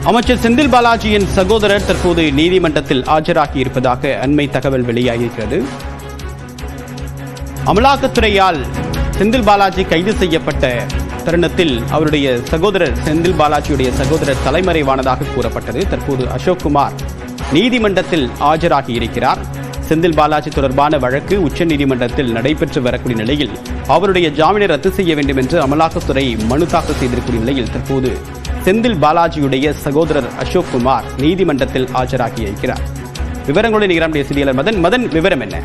அமைச்சர் செந்தில் பாலாஜியின் சகோதரர் தற்போது நீதிமன்றத்தில் ஆஜராகி இருப்பதாக அண்மை தகவல் வெளியாகியிருக்கிறது. அமலாக்கத்துறையால் செந்தில் பாலாஜி கைது செய்யப்பட்ட தருணத்தில் அவருடைய சகோதரர் செந்தில் பாலாஜியுடைய சகோதரர் தலைமறைவானதாக கூறப்பட்டது. தற்போது அசோக்குமார் நீதிமன்றத்தில் ஆஜராகி இருக்கிறார். செந்தில் பாலாஜி தொடர்பான வழக்கு உச்சநீதிமன்றத்தில் நடைபெற்று வரக்கூடிய நிலையில் அவருடைய ஜாமீனை ரத்து செய்ய வேண்டும் என்று அமலாக்கத்துறை மனு தாக்கல் செய்திருக்கூடிய நிலையில் தற்போது செந்தில் பாலாஜியுடைய சகோதரர் அசோக்குமார் நீதிமன்றத்தில் ஆஜராகி இருக்கிறார். விவரங்களுடன் நம்முடைய செய்தியாளர் மதன் விவரம் என்ன?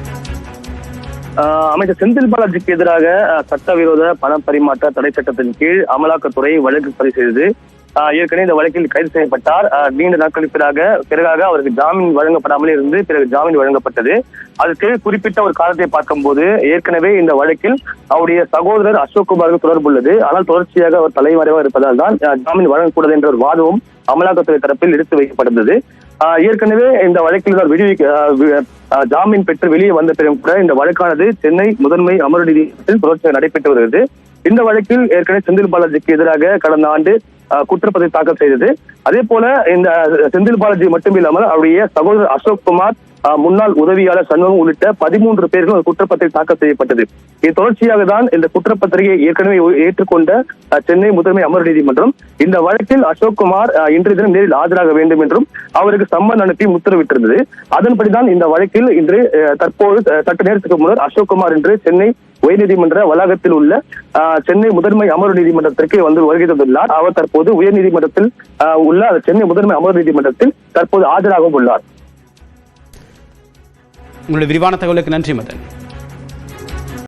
அமைச்சர் செந்தில் பாலாஜிக்கு எதிராக சட்டவிரோத பண பரிமாற்ற தடை சட்டத்தின் கீழ் அமலாக்கத்துறை வழக்கு பதிவு செய்தது. ஏற்கனவே இந்த வழக்கில் கைது செய்யப்பட்டார். நீண்ட நாட்களுக்கு பிறகாக அவருக்கு ஜாமீன் வழங்கப்படாமலே இருந்து பிறகு ஜாமீன் வழங்கப்பட்டது. அதுக்கு குறிப்பிட்ட ஒரு காலத்தை பார்க்கும்போது ஏற்கனவே இந்த வழக்கில் அவருடைய சகோதரர் அசோக்குமாருக்கு தொடர்பு உள்ளது. ஆனால் தொடர்ச்சியாக அவர் தலைமறைவாக இருப்பதால் தான் ஜாமீன் வழங்கக்கூடாது என்ற ஒரு வாதமும் அமலாக்கத்துறை தரப்பில் எடுத்து வைக்கப்பட்டது. ஏற்கனவே இந்த வழக்கில் ஜாமீன் பெற்று வெளியே வந்த பிறகு கூட இந்த வழக்கானது சென்னை முதன்மை அமர்வு நீதிமன்றத்தில் தொடர்ச்சியாக நடைபெற்று வருகிறது. இந்த வழக்கில் ஏற்கனவே செந்தில் பாலாஜிக்கு எதிராக கடந்த ஆண்டு குற்றப்பத்திரிகை தாக்கல் செய்தது. அதே போல இந்த செந்தில் பாலாஜி மட்டுமில்லாமல் அவருடைய சகோதரர் அசோக்குமார், முன்னாள் உதவியாளர் சண்முகம் உள்ளிட்ட 13 பேர்கள் குற்றப்பத்திரிகை தாக்கல் செய்யப்பட்டது. இது தொடர்ச்சியாக தான் இந்த குற்றப்பத்திரிகையை ஏற்கனவே ஏற்றுக்கொண்ட சென்னை முதன்மை அமர்வு நீதிமன்றம் இந்த வழக்கில் அசோக்குமார் இன்றைய தினம் நேரில் ஆஜராக வேண்டும் என்றும் அவருக்கு சம்மன் அனுப்பி உத்தரவிட்டிருந்தது. அதன்படிதான் இந்த வழக்கில் இன்று தற்போது சற்று நேரத்துக்கு முன்னர் அசோக்குமார் இன்று சென்னை உயர்நீதிமன்ற வளாகத்தில் உள்ள சென்னை முதன்மை அமர்வு நீதிமன்றத்திற்கு வந்து வருகை தந்துள்ளார். அவர் தற்போது உயர்நீதிமன்றத்தில் உள்ள சென்னை முதன்மை அமர்வு நீதிமன்றத்தில் தற்போது ஆஜராகவும் உள்ளார். உங்களுடைய விரிவான தகவலுக்கு நன்றி மதன்.